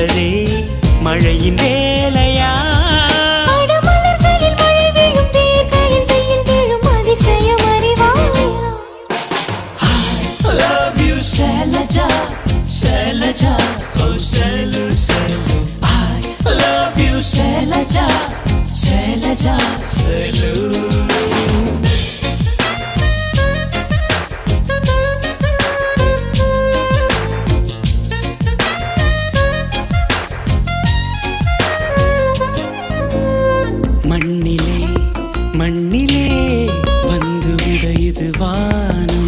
என்பதே மழையின் வேலையா? மலர்களில் மழை விழும், வேர்களில் வெயில் விழும், அதிசயம் அறிவாயா? I love you Shailaja, Shailaja, oh Shailu, Shailu. I love you Shailaja, Shailaja, Shailu. மண்ணிலே மண்ணிலே வந்து உடையுது வானம்.